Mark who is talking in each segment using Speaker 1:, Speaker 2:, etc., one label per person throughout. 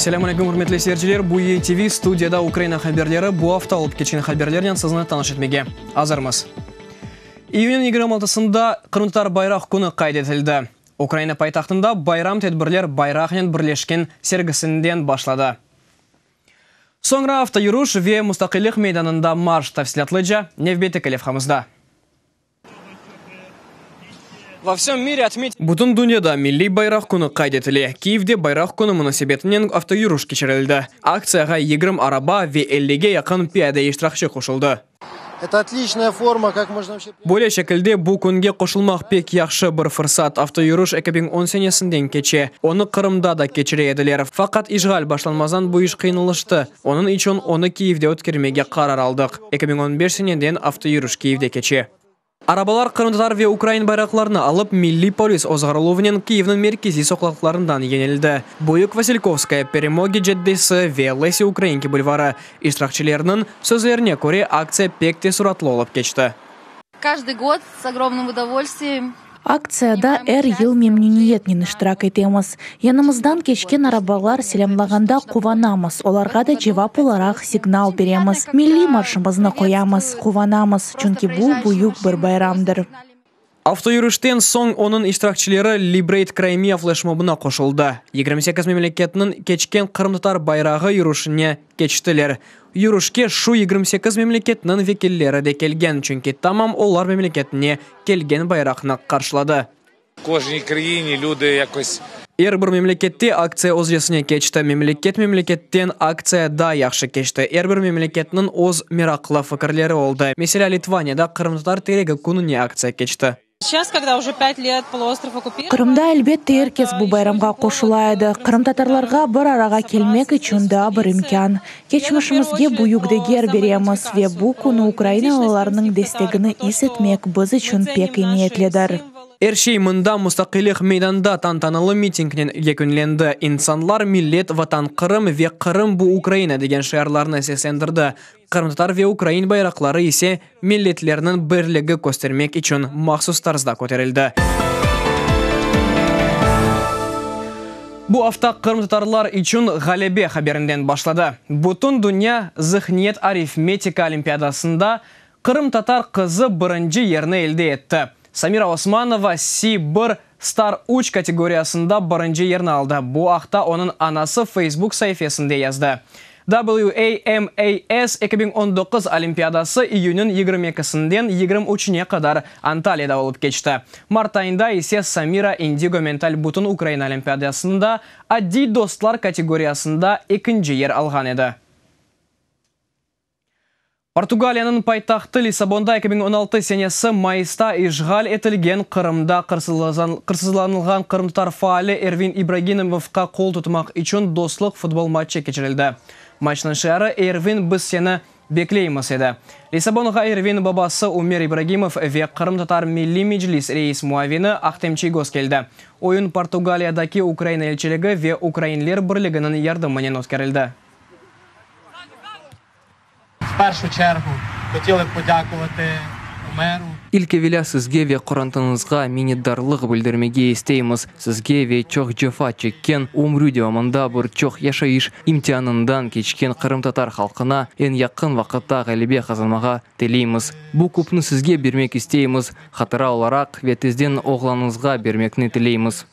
Speaker 1: Assalamu alaikum hurmatli seyirciler. Bu TV studiyada Ukraina haberleri bu hafta olup geçen haberlerden sizni tanış etmege hazırmız. İyunun 26-sında Qırımtatar Bayrak Günü qaydetildi. Ukraina paytaxtında bayram tedbirler bayrağının birleşken sergisinden başladı. Sonra avtoyuruş ve Mustaqillik meydanında marş tafsilatlıca Nevbeti Kalifhamızda. Butun dünyada Milli Bayrak Günü qaydetili. Kiev'de Bayrak Günü münasebetinden avtoyuruş geçirildi. Aksiyaga 20 araba ve 50'ge yakın piyade iştirakçı koşuldu. Böyle şekilde bu günge koşulmak pek yaxşı bir fırsat. Avtoyuruş 2010 senesinden keçe. Onu Kırım'da da geçireyediler. Fakat işgal başlanmazdan bu iş kıyınlaştı. Onun için onu Kiev'de ötkirmege karar aldık. 2015 seneden avtoyuruş Kiev'de keçe. Arabalar Qırımtatar ve Ukrayna bayraklarını alıp Milli Polis Ozg'arovunun Kiev'nin merkezi sokaklarından yenildi. Buyuk Vasilkovskaya, Peremogi Caddesi ve Lesi Ukrayinki bulvarı iştirakçılarının sözlerine göre aksiya pek de suratlı olup geçti.
Speaker 2: Акцияда yıl memnuniyetle iştirak etemiz. Yanımızdan geçken arabalar selamlaganda kuvanamız. Olarga da cevap olarak signal beremiz. Milli marşımızını koyamız, kuvanamız. Çünkü bu buyuk bir bayramdır.
Speaker 1: Avtoyuruşten soň onun iştirakçıları Liberate Crimea flashmobuna koşuldu. 28 memleketinin keçken Qırımtatar bayrağı yürüyüşüne geçtiler. Yürüyüşke şu 28 memleketinin vekilleri de kelgen, çünkü tamam onlar memleketine kelgen bayrağını karşıladı. Her bir memlekette aksiya o'zcasına keçti. Memleketten aksiya da yaxşı keçti. Her bir memleketinin o'z meraklı fikirleri oldu. Mesela Litvaniyada Qırımtatar teregi gününe aksiya keçti.
Speaker 2: Kırımda elbette herkes bu bayramga koşulaydı. Kırım tatarlarga bir araga kelmek için da bir imkan. Geçmişimizge buyuk değer beremiz ve bu konu Ukraynalılarning destegini hissetmek biz için pek kıymetlidir.
Speaker 1: Her şey mında Mustaqillik meydanda tantanalı mitingden yakınlendi. İnsanlar millet, vatan Kırım ve Kırım bu Ukrayna degen şiarlarını seslendirdi. Qırımtatar ve Ukrayna bayrakları ise milletlerinin birligi göstermek için mahsus tarzda ko'tarildi. Bu hafta Qırımtatarlar için g'alaba haberinden başladı. Butun dünya zihniyet arifmetika olimpiadasında Qırımtatar kızı birinci yerini elde etti. Samira Osmanova C1 Star 3 kategoriyasında birinci yerini aldı. Bu hafta onun anası Facebook sayfasında yazdı. WAMAS 2019 Olimpiadası iyunun 22'sinden 23'üne kadar Antalya'da olup geçti. Mart ayında ise Samira Indigo Mental Butun Ukrayna Olimpiadasında Addi Dostlar kategoriyasında ikinci yer algan edi. Portugaliya'nın paytaxtı Lissabon'da 2016 senesi Mayıs'ta işgal etilgen Kırım'da kırsızlanılgan Qırımtatar faali Ervin Ibragimov'a kol tutmak için dostluk futbol maçı geçirildi. Maçın şiarı Ervin biz seni bekleyimiz edi. Lissabon'a Ervin babası Ömer Ibragimov ve Qırımtatar Milli Meclis reis muavini Ahtem Çigos geldi. Oyun Portugaliya'daki Ukrayna elçiliği ve Ukraynalılar Birliği'nin yardımıyla ötkürüldü.
Speaker 3: В першу чергу хотіли б подякувати меру.
Speaker 4: İlkevela sizge ve Kur'an'ınızga minnetdarlık bildirmege isteyimiz. Sizge ve çok cefa çekken umru devamında bir çok yaşayış imtihanından geçken Qırımtatar halkına en yakın vakitte galibe kazanmaga dileyimiz. Bu kupnu sizge bermek isteyimiz. Hatıra olarak ve tezden oğlanınızga bermekni dileyimiz.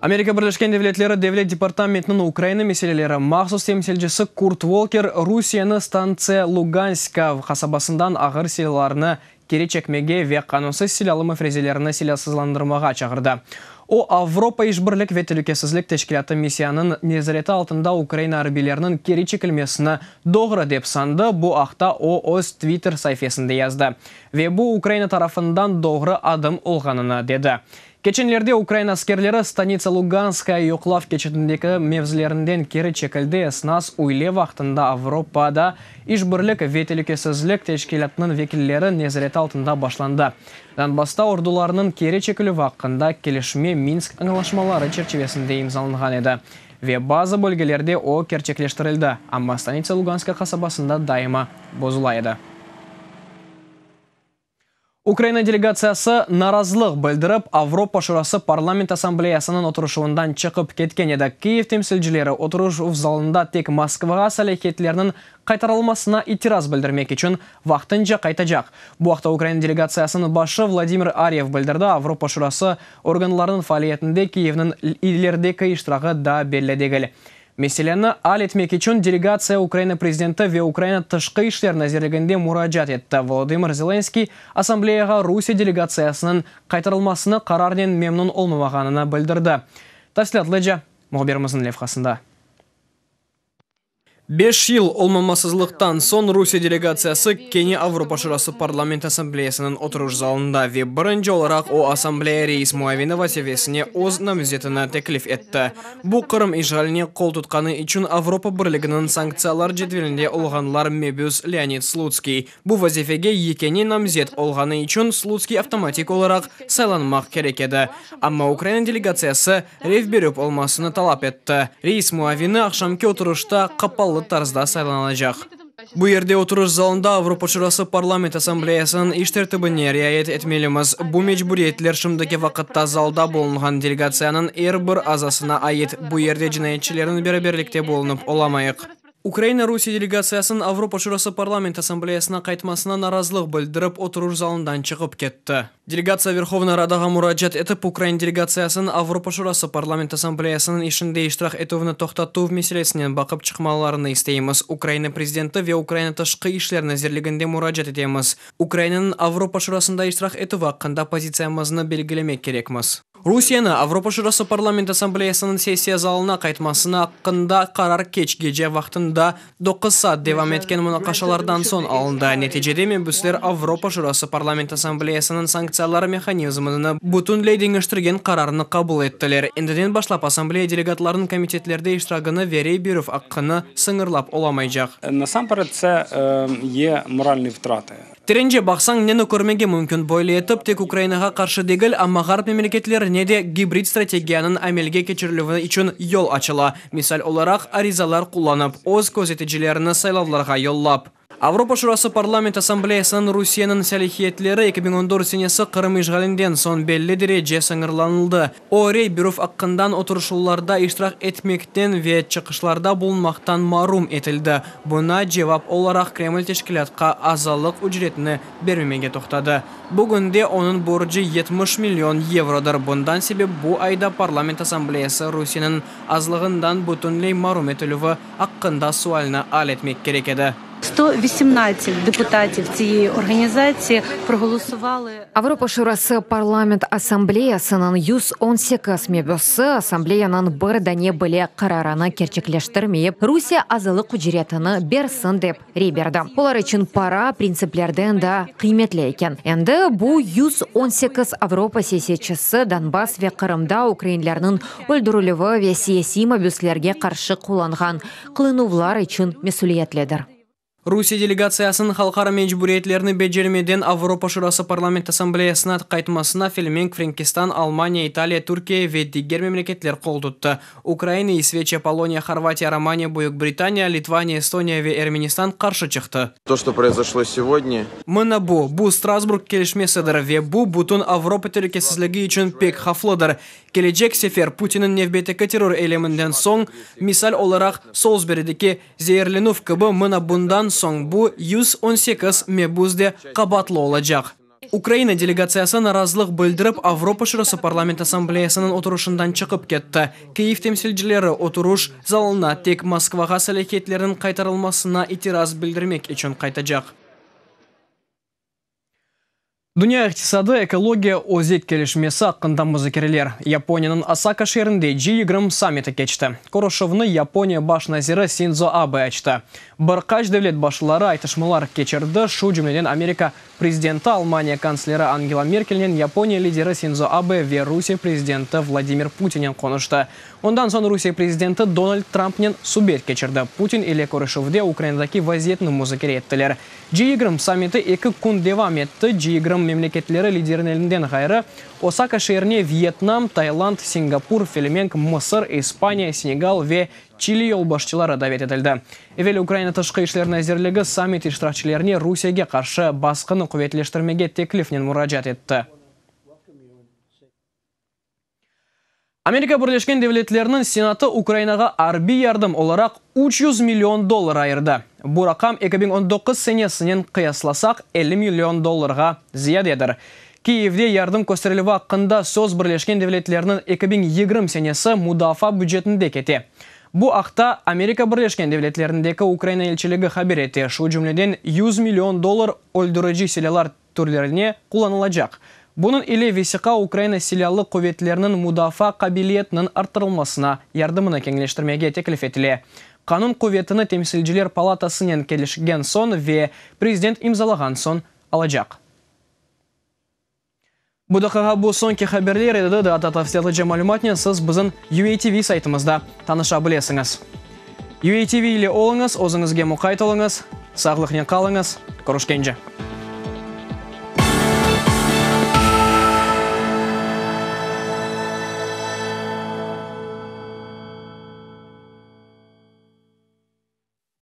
Speaker 1: Amerika Birleşken Devletleri Devlet Departamentinin Ukrayna meseleleri mahsus temsilcisi Kurt Volker Rusya'nı stansiya Luganska kasabasından ağır silahlarını geri çekmege ve kanunsuz silahlı müfrezelerini silahsızlandırmaga çağırdı. O Avrupa İşbirlik ve Təhlükəsizlik Teşkilatı misiyanın nezareti altında Ukrayna harbiylerinin geri çekilmesini doğru dep sandı. Bu hafta o öz Twitter sayfasında yazdı ve bu Ukrayna tarafından doğru adım olganını dedi. Geçenlerde Ukrayna askerleri Stanitsa Luganskaya yoklav geçidindeki mevzilerinden geri çekildi. Snas öyle vaxtında Avrupa'da İşbirlik ve Təhlükəsizlik Teşkilatı'nın vekilleri nezareti altında başlandı. Donbass'ta ordularının geri çekili hakkında gelişme Minsk anlaşmaları çerçevesinde imzalangan edi. Ve bazı bölgelerde o gerçekleştirildi. Ama Stanitsa Luganska kasabasında daima bozulaydı. Украина делегациясы наразылық білдіріп, Авропа Шурасы парламент ассамблеясының отырышуындан шығып кеткен еді. Киев темсілшілері отырыш залында тек Москваға сәлейкетлерінің қайтарылмасына итираз білдірмек үшін вақтынша қайтажақ. Бұл уақытта Украина делегациясының башы Владимир Арьев білдірді, Авропа Шурасы органларының фаалиетінде Киевнің илердегі иштирағы да белгілі. Меселені ал етмек үшін делегация Украина президенті ве Украина тышқы ішлер назерлігінде мұражат етті. Володимир Зеленский ассамблеяға Русия делегациясының қайтарылмасыны қарарнен мемнун олмағанына білдірді. Тәфсилатлы мұхберіміздің левқасында. 5 жыл олмамасызлықтан сон Русия делегациясы Кене Авропа Шурасы парламент ассамблеясының отырыш залында ве бірінші оларақ о ассамблея рейс Муавинова севесіне оз намезетіні теклиф етті. Бұл Қырым ишғаліне қол тұтқаны үшін Авропа бірлігінің санкциялар жетвелінде олғанлар Мебиус Леонид Слуцкий. Бұл вазифеге екене намезет олғаны үшін Слуцкий автоматик оларақ сайланмақ керек еді. Амма Украина делегациясы рейв беріп олмасыны талап етті. Рейс Муавины ақшамке отырышта қапалы тарзда сайланacak. Bu yerде отырыш залында Авропа Шурасы парламент ассамблеясының иш тәртібіне riayet etmelimiz. Bu mecburiyetlер шымдaki вақытта залда болынған делегацияның бір азасына айет. Bu yerде жинайетчілерін берберлікте болынып оламайық. Украина Русия делегациясын Авропа Шурасы парламент ассамблеясына қайтмасына наразылық білдіріп, отырыш залындан шығып кетті. Делегация Верховна Радаға мұраджат етіп, Украина делегациясын Авропа Шурасы парламент ассамблеясының ішінде иштирак етуіні тоқтату меселесінен бақып чықмаларыны істейміз. Украина президенті ве Украина тышқы ишлер назерлігінде мұраджат етеміз. Украинаның Авропа Шурасында иштирак етуі хақында позициямызны белгілемек керекміз. Русияны Авропа Шурасы парламент ассамблеясының сессия залына қайтмасына хақында қарар кеч геже вақтында 9 саат девам еткен мұнақашалардан сон алынды. Нәтижеде мебүслер Авропа Шурасы парламент ассамблеясының санкциялары механизмını бүтүнлей деңештірген қарарыны қабыл еттілер. Эндіден башлап ассамблея делегатларының комитетлерде иштирагыны верей берув аққыны сыңырлап оламайжақ.
Speaker 5: Насамперед це є моральні втрати.
Speaker 1: Теренже бақсаң нені көрмеге мүмкін бойлы етіп, тек Украинаға қаршы дегіл, амма ғарып мемлекетлеріне де гибрид стратегияның әмелге кечірілуі үшін yol açıla. Misal olarak arizalar kullanıp, oz көзетежілеріні сайлауларға yolлап. Авропа Шурасы парламент ассамблеясының Русияның сәлихиетлері 2014 сенесі Қырым ишғалінден сон белі дереже сыңырланылды. Орей бюроф аққындан отырышуларда иштирак етмектен ве чықышларда болмақтан марум етілді. Бұна жевап оларақ Кремль тешкілятқа азалық үжретіні бермемеге тоқтады. Бүгінде оның боржы 70 миллион евродар. Бұндан себеп бұл айда парламент ассамблеясы Русияның азлығындан бүтінлей марум етілуі аққында суалына ал етмек керек еді.
Speaker 6: 118 депутатів цієї організації проголосували.
Speaker 7: Авропа Шурасы парламент ассамблеясының 118 мебесі ассамблеяның бір дәне біле қарараны керчеклештірмейіп, Русия азылық үжретіні берсін деп рейберді. Олар үшін пара принциплерден да қиметлі екен. Енді бұл 118 Авропа сесечісі Донбасс ве Қырымда украинлерінің өлдірілігі ве саяси мебеслерге қаршы қоланған қылынувлар үшін месулиетледір.
Speaker 1: Русия делегациясының халқара мejburiyetlеріні бежермеден Авропа Шурасы парламент ассамблеясына қайтмасына Фельменг, Франкистан, Алмания, Италия, Түркия ве дигер мемлекетлер қол тұтты. Украина, Исвечия, Полония, Хорватия, Романия, Бuyuk-Британия, Литвания, Эстония ве Эрменистан қаршы чықты.
Speaker 8: То, что произошло сегодня.
Speaker 1: Мына бұл Страсбург келішмесідір ве бұл бүтін Авропа тәрекесізлігі үшін пек хафлыдыр. Келечек сефер Путиннің невбетекі террор элемінден соң, мисал оларақ Солсберидеке зейерленув кыбы мына бұндан соң бұл 118 мебузде қабатлы олacak. Украина делегациясы наразылық білдіріп, Авропа Шурасы парламент ассамблеясының отырышындан шығып кетті. Киев темсілшілері отырыш залына тек Москваға сәлейкетлерін қайтарылмасына итираз білдірмек үшін қайтажақ. Dünya iqtisadi ekologiya o'zek kelishmesi haqqında muzokaralar Yaponiyaning Osaka shahrida G20 sammiti kechdi. Ko'rishuvni Yaponiya bosh naziri Shinzo Abe ochdi. Bir qaç davlat boshliqlari aytishmalar kechirdi. Shu jumladan Amerika prezidenti, Almaniya kansleri Angela Merkelning Yaponiya lideri Shinzo Abe ve Rusiya prezidenti Vladimir Putinning konuştu. Ondan so'ng Rusiya prezidenti Donald Trumpning suhbat kechirdi. Putin ile ko'rishuvda Ukrainadagi vaziyatni muzokara etdilar. G20 sammiti 2 kun devam etdi. G20 мемлекетлері лидерінелінден ғайры Осака шеріне Вьетнам, Таиланд, Сингапур, Филимենք, Мысыр, Испания, Сенегал ве Чили елбашчылары давет етілді. Евелі Украина тышқы ішлерін әзірлігі саммит иштиракчыларіне Русияге қаршы басқыны құветлештірмеге теклифнен мұражат етті. Америка Бірлескен Девлетлерінің Сенаты Украинаға арби ярдым оларақ $300 миллион айырды. Бұл рақам 2019 сенесінен қиясласақ $50 миллион зиядедір. Киевде ярдым көстерілігі ақында сөз Бірлескен Девлетлерінің 2020 сенесі мудафа бюджетінде кете. Бұл ақта Америка Бірлескен Девлетлеріндегі Украина елшілігі хабар етті. Шу жүмледен $100 миллион өлдіріжі селялар түрлеріне қоланылacak. Бұның иле весіқа Украина селялы көветлерінің мудафа қабилетінің артырылмасына ярдымыны кеңлештірмеге теклиф етіле. Қанун көветіні темсілжілер палатасынан келішген сон ве президент имзалаған сон алacak. Бұдақыға бұл сонки хабарлер еді дататавсиялы жамалуматнен сіз біздің UATV сайтымызда таныша білесіңіз. UATV иле олыңыз, өзіңізге мұқайт олыңыз, сағлықнен қалыңыз, көрішкенже.